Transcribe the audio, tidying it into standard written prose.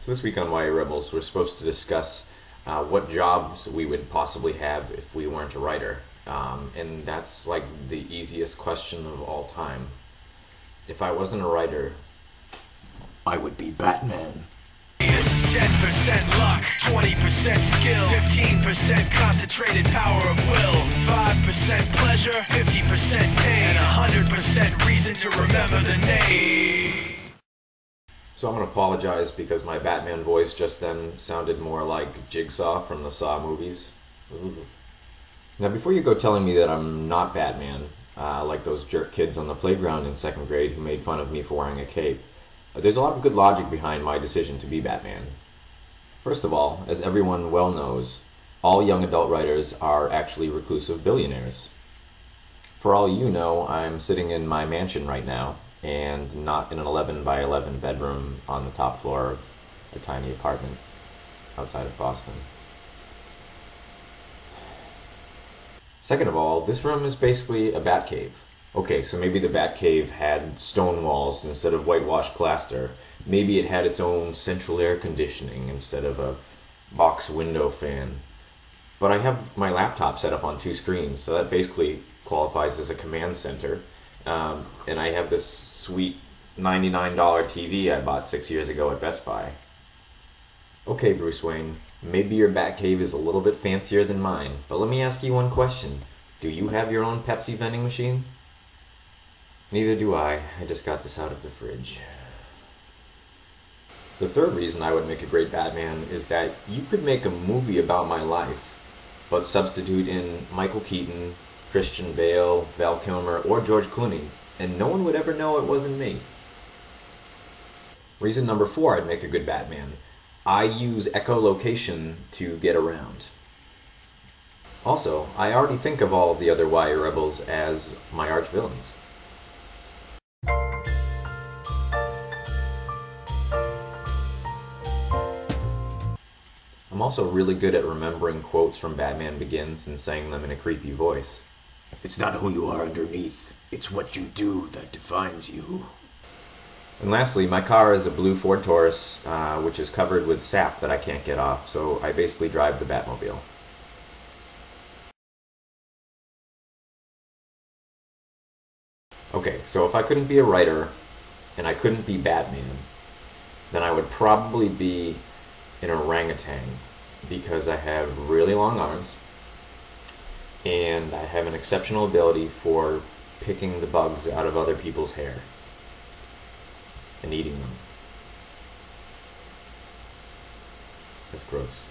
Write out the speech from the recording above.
So this week on YA Rebels, we're supposed to discuss what jobs we would possibly have if we weren't a writer. And that's like the easiest question of all time. If I wasn't a writer, I would be Batman. This is 10% luck, 20% skill, 15% concentrated power of will, 5% pleasure, 50% pain, and 100% reason to remember the name. so I'm going to apologize because my Batman voice just then sounded more like Jigsaw from the Saw movies. Ooh. Now before you go telling me that I'm not Batman, like those jerk kids on the playground in second grade who made fun of me for wearing a cape, there's a lot of good logic behind my decision to be Batman. First of all, as everyone well knows, all young adult writers are actually reclusive billionaires. For all you know, I'm sitting in my mansion right now, and not in an 11 by 11 bedroom on the top floor of a tiny apartment outside of Boston. Second of all, this room is basically a Batcave. Okay, so maybe the Batcave had stone walls instead of whitewashed plaster. Maybe it had its own central air conditioning instead of a box window fan. But I have my laptop set up on two screens, so that basically qualifies as a command center. And I have this sweet $99 TV I bought 6 years ago at Best Buy. Okay, Bruce Wayne, maybe your Batcave is a little bit fancier than mine, but let me ask you one question. Do you have your own Pepsi vending machine? Neither do I. I just got this out of the fridge. The third reason I would make a great Batman is that you could make a movie about my life, but substitute in Michael Keaton, Christian Bale, Val Kilmer, or George Clooney, and no one would ever know it wasn't me. Reason number 4 I'd make a good Batman. I use echolocation to get around. Also, I already think of all of the other YA rebels as my arch villains. I'm also really good at remembering quotes from Batman Begins and saying them in a creepy voice. It's not who you are underneath, it's what you do that defines you. And lastly, my car is a blue Ford Taurus, which is covered with sap that I can't get off, so I basically drive the Batmobile. Okay, so if I couldn't be a writer, and I couldn't be Batman, then I would probably be an orangutan, because I have really long arms, and I have an exceptional ability for picking the bugs out of other people's hair and eating them. That's gross.